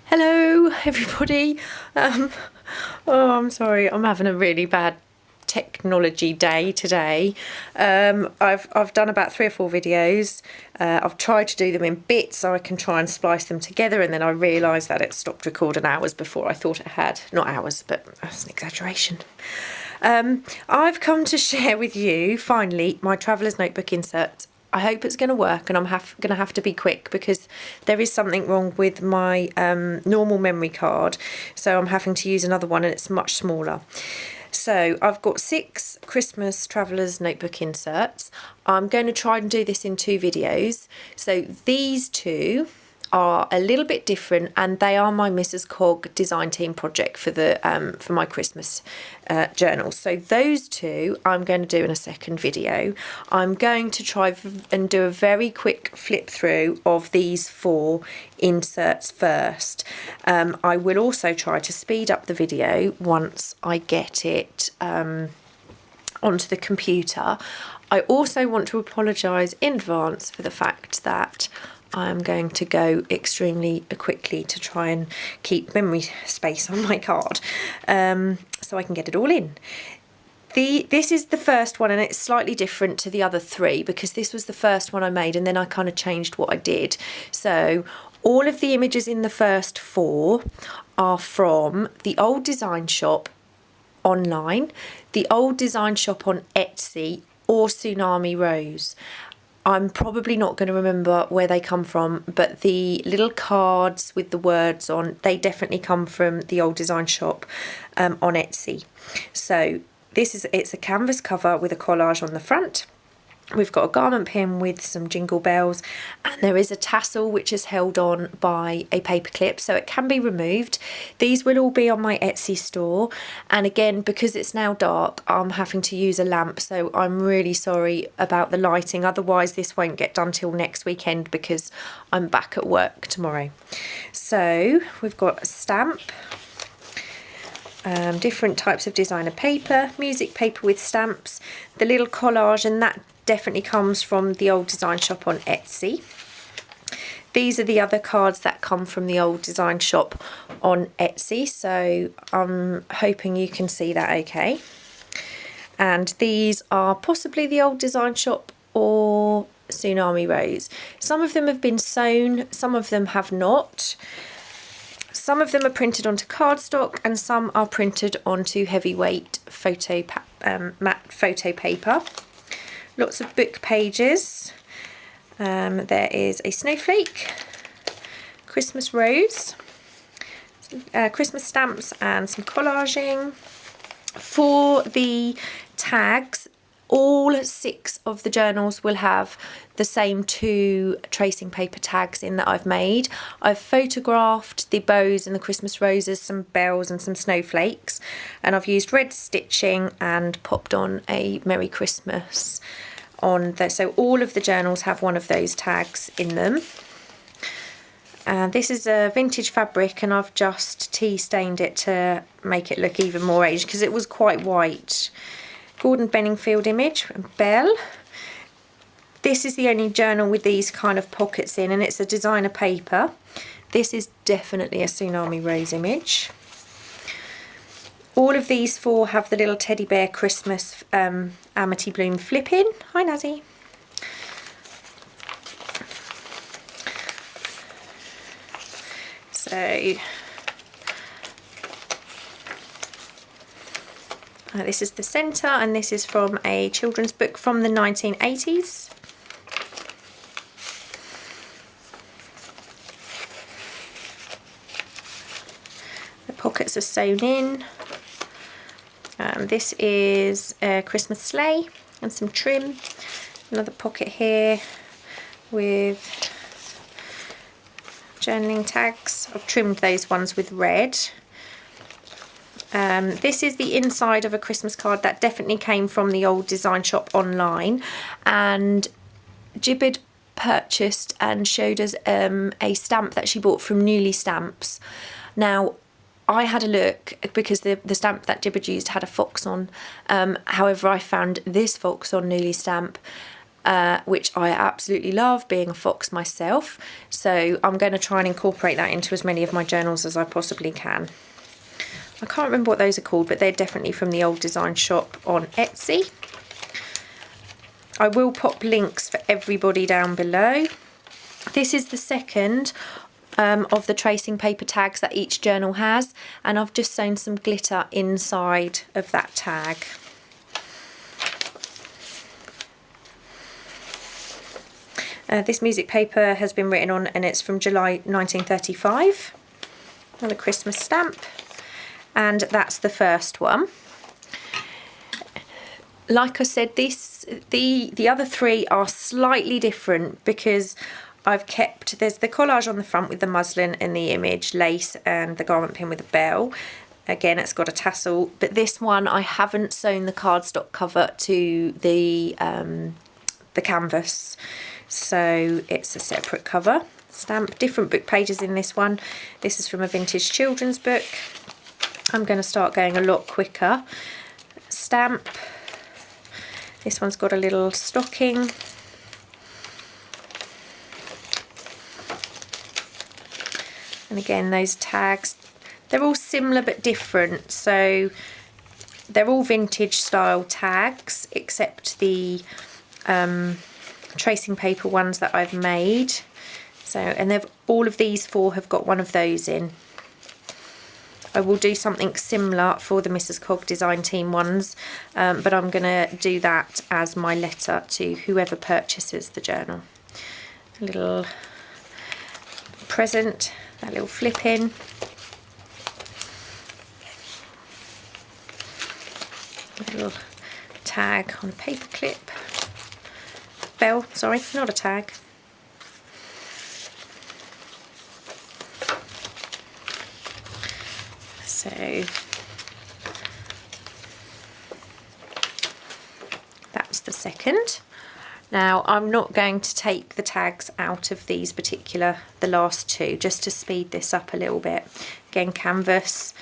Hello everybody. Oh, I'm sorry, I'm having a really bad technology day today. I've done about 3 or 4 videos. I've tried to do them in bits so I can try and splice them together, and then I realised that it stopped recording hours before I thought it had. Not hours, but that's an exaggeration. I've come to share with you finally my traveller's notebook insert. I hope it's going to work, and I'm going to have to be quick because there is something wrong with my normal memory card, so I'm having to use another one and it's much smaller. So I've got 6 Christmas Traveller's Notebook inserts. I'm going to try and do this in 2 videos. So these 2 are a little bit different, and they are my Mrs. Cog design team project for the for my Christmas journal. So those 2 I'm going to do in a second video. I'm going to try and do a very quick flip through of these 4 inserts first. I will also try to speed up the video once I get it onto the computer. I also want to apologise in advance for the fact that I'm going to go extremely quickly to try and keep memory space on my card, so I can get it all in. This is the first one, and it's slightly different to the other 3 because this was the first one I made and then I kind of changed what I did. So all of the images in the first 4 are from the old design shop online, the old design shop on Etsy, or Tsunami Rose. I'm probably not going to remember where they come from, but the little cards with the words on, they definitely come from the old design shop on Etsy. So it's a canvas cover with a collage on the front. We've got a garment pin with some jingle bells, and there is a tassel which is held on by a paper clip, so it can be removed. These will all be on my Etsy store, and again, because it's now dark, I'm having to use a lamp, so I'm really sorry about the lighting. Otherwise this won't get done till next weekend because I'm back at work tomorrow. So we've got a stamp, different types of designer paper, music paper with stamps, the little collage, and that definitely comes from the old design shop on Etsy. These are the other cards that come from the old design shop on Etsy, so I'm hoping you can see that okay. And these are possibly the old design shop or Tsunami Rose. Some of them have been sewn, some of them have not. Some of them are printed onto cardstock and some are printed onto heavyweight matte photo paper. Lots of book pages. There is a snowflake, Christmas rose, Christmas stamps, and some collaging. For the tags, all 6 of the journals will have the same 2 tracing paper tags in that I've made. I've photographed the bows and the Christmas roses, some bells and some snowflakes, and I've used red stitching and popped on a Merry Christmas on there. So all of the journals have one of those tags in them. And this is a vintage fabric, and I've just tea stained it to make it look even more aged because it was quite white. Gordon Benningfield image, Belle. This is the only journal with these kind of pockets in, and it's a designer paper. This is definitely a Tsunami Rose image. All of these 4 have the little teddy bear Christmas Amity Bloom flip-in. Hi, Nazy. So this is the centre, and this is from a children's book from the 1980s. The pockets are sewn in. This is a Christmas sleigh and some trim. Another pocket here with journaling tags. I've trimmed those ones with red. This is the inside of a Christmas card that definitely came from the old design shop online, and Jibid purchased and showed us a stamp that she bought from Newly Stamps. Now, I had a look because the stamp that Jibid used had a fox on. However, I found this fox on Newly Stamp which I absolutely love, being a fox myself. So I'm going to try and incorporate that into as many of my journals as I possibly can. I can't remember what those are called, but they're definitely from the old design shop on Etsy. I will pop links for everybody down below. This is the second of the tracing paper tags that each journal has, and I've just sewn some glitter inside of that tag. This music paper has been written on, and it's from July 1935. Another Christmas stamp, and that's the first one. Like I said, the other three are slightly different because I've kept, there's the collage on the front with the muslin and the image, lace, and the garment pin with a bell. Again, it's got a tassel, but this one I haven't sewn the cardstock cover to the canvas, so it's a separate cover stamp. Different book pages in this one. This is from a vintage children's book. I'm going to start going a lot quicker. Stamp. This one's got a little stocking. And again, those tags, they're all similar but different. So they're all vintage style tags, except the tracing paper ones that I've made. So, and all of these four have got one of those in. I will do something similar for the Mrs. Cog design team ones, but I'm going to do that as my letter to whoever purchases the journal. A little present, that little flip in. A little tag on a paper clip. Bell, sorry, not a tag. So that's the second. Now I'm not going to take the tags out of these the last two, just to speed this up a little bit. Again, canvas.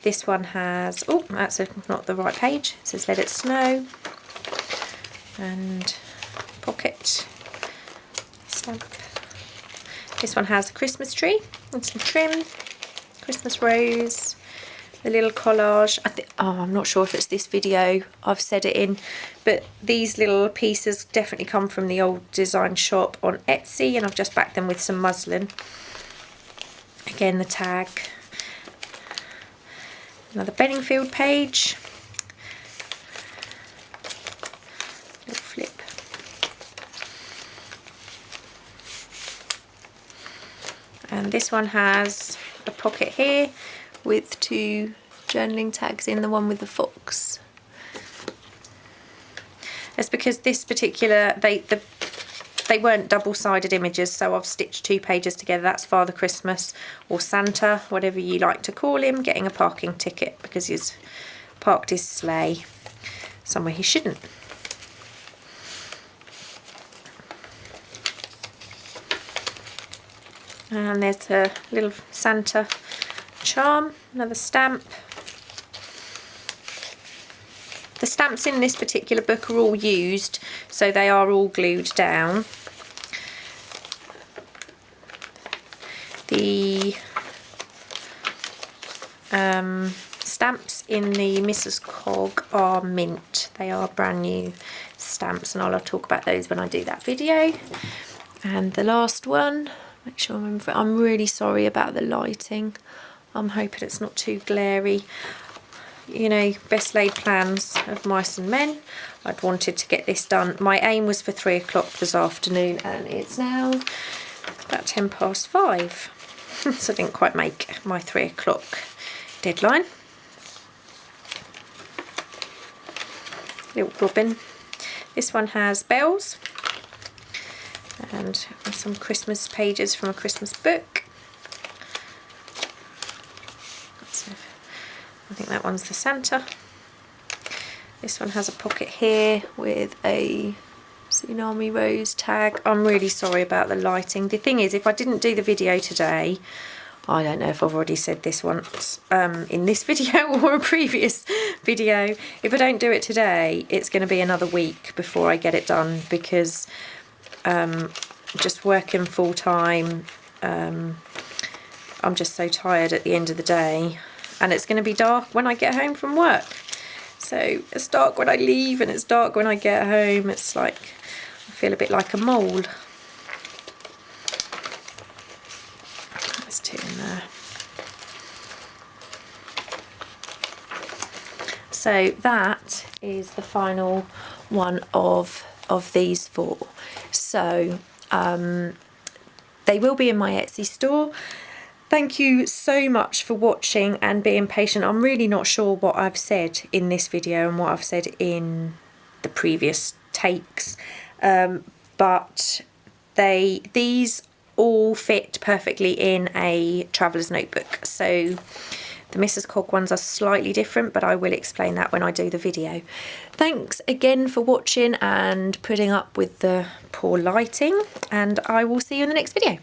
This one has, oh, that's not the right page. It says Let It Snow. And pocket stamp. This one has a Christmas tree and some trim, Christmas rose, the little collage. I'm not sure if it's this video I've said it in, but these little pieces definitely come from the old design shop on Etsy, and I've just backed them with some muslin. Again, the tag. Another Benningfield page. Little flip. And this one has a pocket here with two journaling tags in, the one with the fox. It's because this particular, they weren't double-sided images, so I've stitched two pages together. That's Father Christmas, or Santa, whatever you like to call him, getting a parking ticket because he's parked his sleigh somewhere he shouldn't. And there's a little Santa charm, another stamp. The stamps in this particular book are all used, so they are all glued down. The stamps in the Mrs. Cog are mint. They are brand new stamps, and I'll talk about those when I do that video. And the last one, make sure I remember it. I'm really sorry about the lighting. I'm hoping it's not too glary. You know, best laid plans of mice and men. I'd wanted to get this done. My aim was for 3 o'clock this afternoon, and it's now about 5:10. So I didn't quite make my 3 o'clock deadline. Little bobbin. This one has bells and some Christmas pages from a Christmas book. I think that one's the Santa. This one has a pocket here with a Tsunami Rose tag. I'm really sorry about the lighting. The thing is, if I didn't do the video today, I don't know if I've already said this once in this video or a previous video. If I don't do it today, it's going to be another week before I get it done, because just working full time, I'm just so tired at the end of the day, and it's going to be dark when I get home from work. So it's dark when I leave and it's dark when I get home. It's like I feel a bit like a mole. There's 2 in there. So that is the final one of these 4. So they will be in my Etsy store. Thank you so much for watching and being patient. I'm really not sure what I've said in this video and what I've said in the previous takes, but these all fit perfectly in a traveller's notebook. So the Mrs. Cog ones are slightly different, but I will explain that when I do the video. Thanks again for watching and putting up with the poor lighting, and I will see you in the next video.